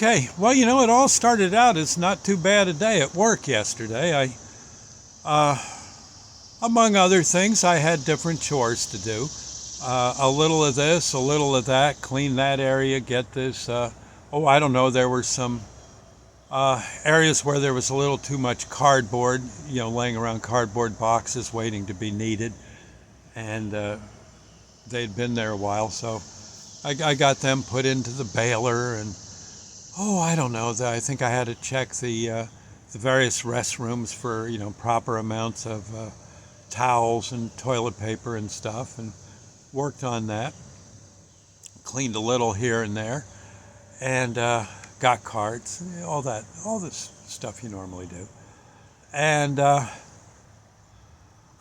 Okay, well, it all started out as not too bad a day at work yesterday. Among other things, I had different chores to do. A little of this, a little of that, clean that area, get this. I don't know, there were some areas where there was a little too much cardboard, laying around cardboard boxes waiting to be needed. And they'd been there a while, so I got them put into the baler and I don't know. I think I had to check the various restrooms for proper amounts of towels and toilet paper and stuff, and worked on that. Cleaned a little here and there, and got cards, all this stuff you normally do. And I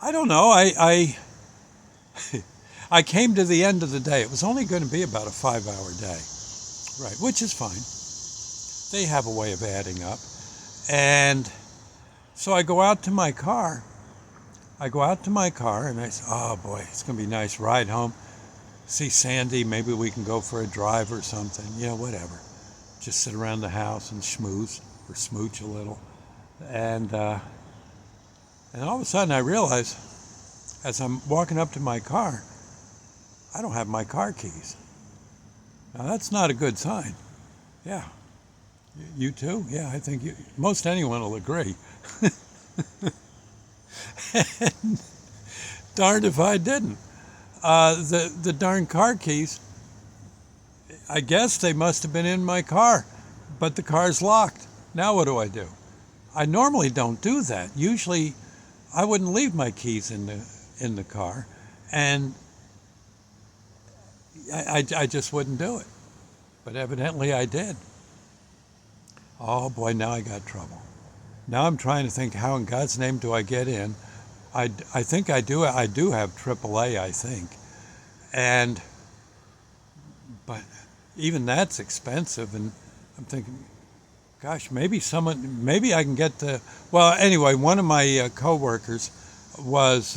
don't know. I I came to the end of the day. It was only going to be about a 5-hour day, right? Which is fine. They have a way of adding up. And so I go out to my car. And I say, oh boy, it's going to be a nice ride home. See Sandy, maybe we can go for a drive or something. Whatever. Just sit around the house and schmooze or smooch a little. And all of a sudden I realize, as I'm walking up to my car, I don't have my car keys. Now that's not a good sign. Yeah. You too? Yeah, I think most anyone will agree. And darned if I didn't. The darn car keys, I guess they must have been in my car, but the car's locked. Now what do? I normally don't do that. Usually I wouldn't leave my keys in the car, and I just wouldn't do it. But evidently I did. Oh boy, now I got trouble. Now I'm trying to think, how in God's name do I get in? I think I do have AAA, I think. But even that's expensive, and I'm thinking, gosh, maybe I can get well, anyway, one of my coworkers was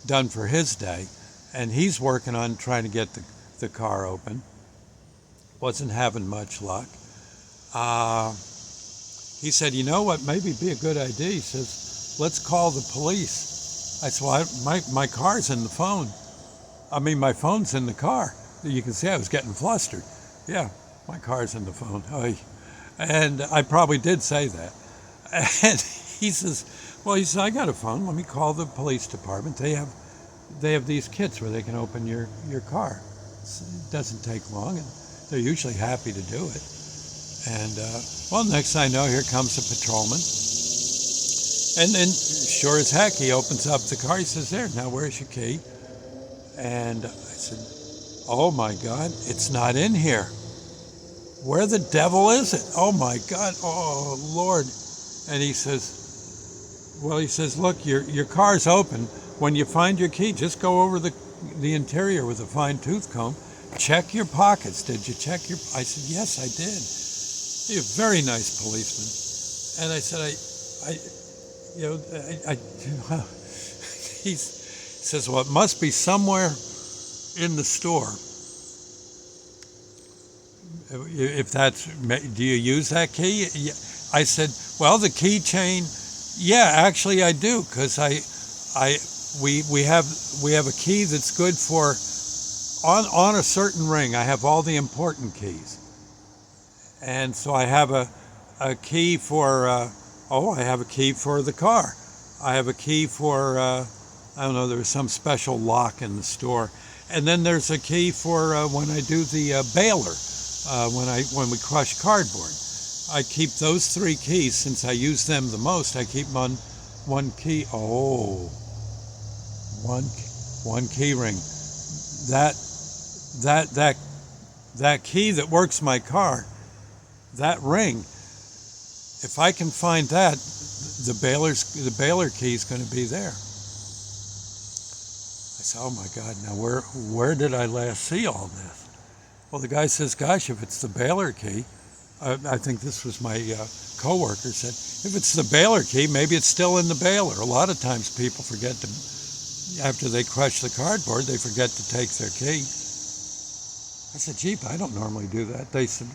done for his day, and he's working on trying to get the car open. Wasn't having much luck. He said, you know what, maybe be a good idea. He says, let's call the police. I said, well, my car's in the phone. My phone's in the car. You can see I was getting flustered. Yeah, my car's in the phone. Oy. And I probably did say that. And he says, I got a phone. Let me call the police department. They have these kits where they can open your car. It doesn't take long, and they're usually happy to do it. And, next thing I know, here comes a patrolman. And then, sure as heck, he opens up the car. He says, there, now where's your key? And I said, oh my God, it's not in here. Where the devil is it? Oh my God, oh Lord. And he says, look, your car's open. When you find your key, just go over the interior with a fine tooth comb. Check your pockets. Did you check your... I said, yes, I did. He's a very nice policeman. And I said, he says, well, it must be somewhere in the store. If that's, do you use that key? I said, well, the keychain, yeah, actually I do, because we have a key that's good for on a certain ring. I have all the important keys. And so I have a key for, I have a key for the car. I have a key for, I don't know, there was some special lock in the store. And then there's a key for when I do the baler, when we crush cardboard. I keep those 3 keys, since I use them the most. I keep them on one key. Oh, one key ring. That key that works my car, that ring, if I can find that, the baler key is going to be there. I said, oh my God, now where did I last see all this? Well, the guy says, gosh, if it's the baler key, I think this was my coworker said, if it's the baler key, maybe it's still in the baler. A lot of times people forget to, after they crush the cardboard, they forget to take their key. I said, "Gee, I don't normally do that." They said,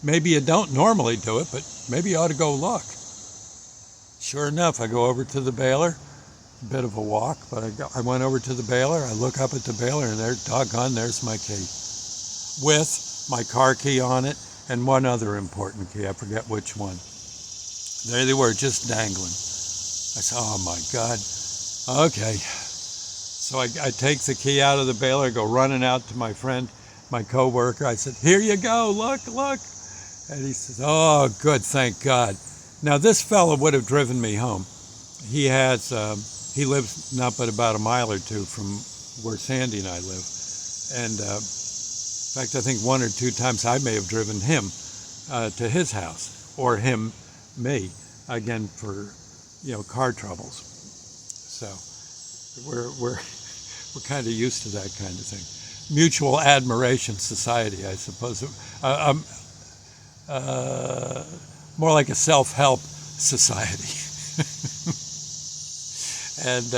"Maybe you don't normally do it, but maybe you ought to go look." Sure enough, I go over to the baler. A bit of a walk, but I went over to the baler. I look up at the baler, and there's my key with my car key on it and one other important key. I forget which one. There they were, just dangling. I said, "Oh my God." Okay. So I take the key out of the baler, go running out to my friend, my coworker. I said, "Here you go, look, look." And he says, "Oh, good, thank God." Now this fellow would have driven me home. He lives not but about a mile or two from where Sandy and I live. And in fact, I think one or two times I may have driven him to his house, or him, me, again for, car troubles. So we're kind of used to that kind of thing. Mutual admiration society, I suppose. More like a self-help society. And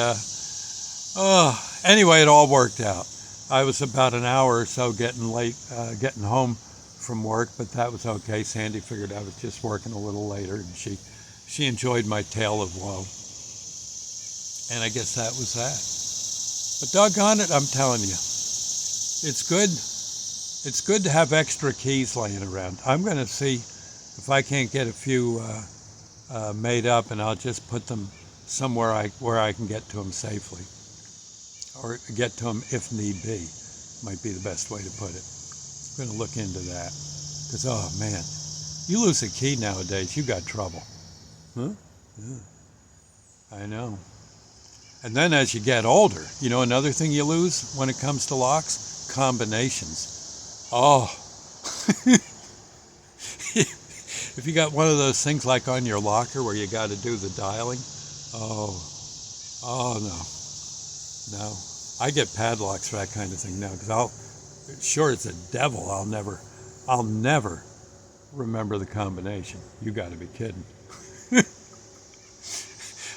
anyway, it all worked out. I was about an hour or so getting home from work, but that was okay. Sandy figured I was just working a little later, and she enjoyed my tale of woe. And I guess that was that. But doggone it, I'm telling you, it's good. It's good to have extra keys laying around. I'm going to see if I can't get a few made up, and I'll just put them somewhere where I can get to them safely, or get to them if need be. Might be the best way to put it. I'm going to look into that, because oh man, you lose a key nowadays, you got trouble. Huh? Yeah. I know. And then as you get older, another thing you lose when it comes to locks? Combinations. Oh. If you got one of those things like on your locker where you got to do the dialing, oh no. I get padlocks for that kind of thing now, because sure as the devil, I'll never remember the combination. You got to be kidding.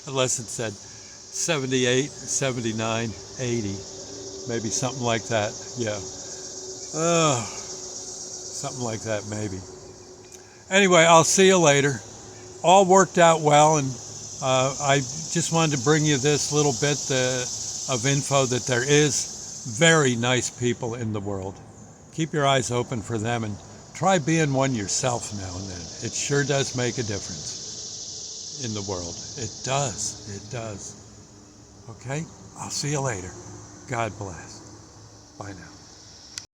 Unless it said 78, 79, 80, maybe something like that. Yeah. Something like that maybe. Anyway, I'll see you later. All worked out well, and I just wanted to bring you this little bit of info that there is very nice people in the world. Keep your eyes open for them, and try being one yourself now and then. It sure does make a difference in the world. It does. It does. Okay? I'll see you later. God bless. Bye now.